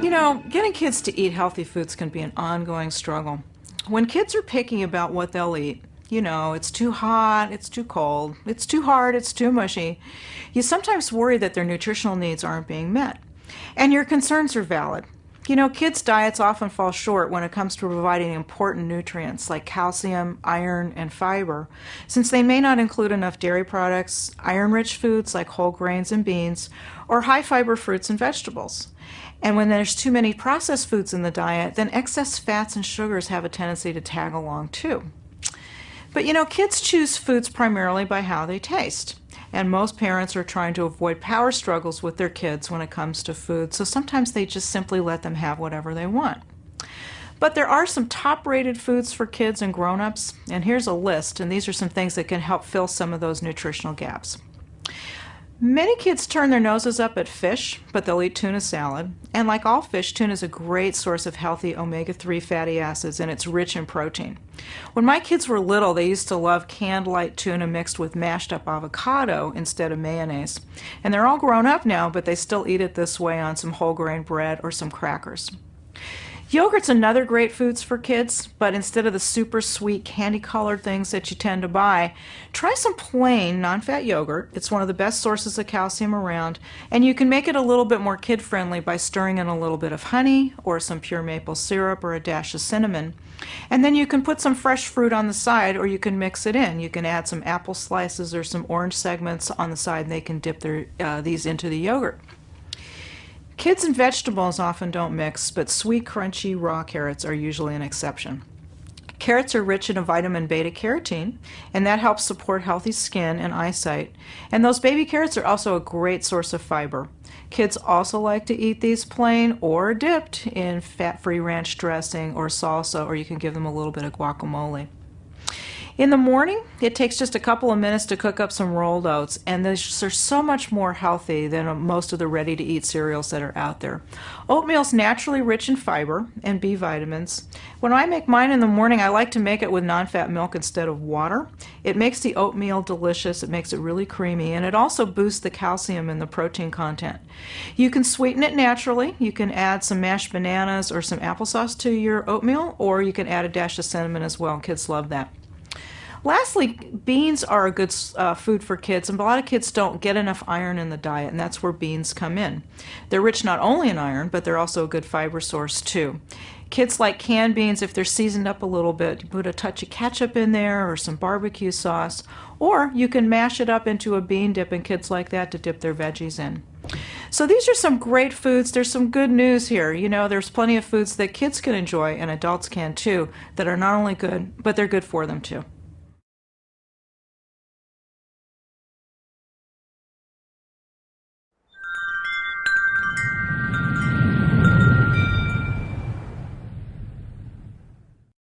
You know, getting kids to eat healthy foods can be an ongoing struggle. When kids are picky about what they'll eat, you know, it's too hot, it's too cold, it's too hard, it's too mushy, you sometimes worry that their nutritional needs aren't being met. And your concerns are valid. You know, kids' diets often fall short when it comes to providing important nutrients like calcium, iron, and fiber, since they may not include enough dairy products, iron-rich foods like whole grains and beans, or high-fiber fruits and vegetables. And when there's too many processed foods in the diet, then excess fats and sugars have a tendency to tag along too. But you know, kids choose foods primarily by how they taste. And most parents are trying to avoid power struggles with their kids when it comes to food, so sometimes they just simply let them have whatever they want. But there are some top-rated foods for kids and grown-ups, and here's a list, and these are some things that can help fill some of those nutritional gaps. Many kids turn their noses up at fish, but they'll eat tuna salad. And like all fish, tuna is a great source of healthy omega-3 fatty acids, and it's rich in protein. When my kids were little, they used to love canned light tuna mixed with mashed up avocado instead of mayonnaise. And they're all grown up now, but they still eat it this way on some whole grain bread or some crackers. Yogurt's another great food for kids, but instead of the super sweet candy-colored things that you tend to buy, try some plain non-fat yogurt. It's one of the best sources of calcium around, and you can make it a little bit more kid-friendly by stirring in a little bit of honey or some pure maple syrup or a dash of cinnamon. And then you can put some fresh fruit on the side, or you can mix it in. You can add some apple slices or some orange segments on the side, and they can dip these into the yogurt. Kids and vegetables often don't mix, but sweet, crunchy, raw carrots are usually an exception. Carrots are rich in a vitamin beta-carotene, and that helps support healthy skin and eyesight. And those baby carrots are also a great source of fiber. Kids also like to eat these plain or dipped in fat-free ranch dressing or salsa, or you can give them a little bit of guacamole. In the morning, it takes just a couple of minutes to cook up some rolled oats, and they're so much more healthy than most of the ready-to-eat cereals that are out there. Oatmeal's naturally rich in fiber and B vitamins. When I make mine in the morning, I like to make it with non-fat milk instead of water. It makes the oatmeal delicious, it makes it really creamy, and it also boosts the calcium and the protein content. You can sweeten it naturally. You can add some mashed bananas or some applesauce to your oatmeal, or you can add a dash of cinnamon as well. Kids love that. Lastly, beans are a good food for kids, and a lot of kids don't get enough iron in the diet, and that's where beans come in. They're rich not only in iron, but they're also a good fiber source too. Kids like canned beans if they're seasoned up a little bit. You put a touch of ketchup in there or some barbecue sauce, or you can mash it up into a bean dip, and kids like that to dip their veggies in. So these are some great foods. There's some good news here. You know, there's plenty of foods that kids can enjoy, and adults can too, that are not only good, but they're good for them too.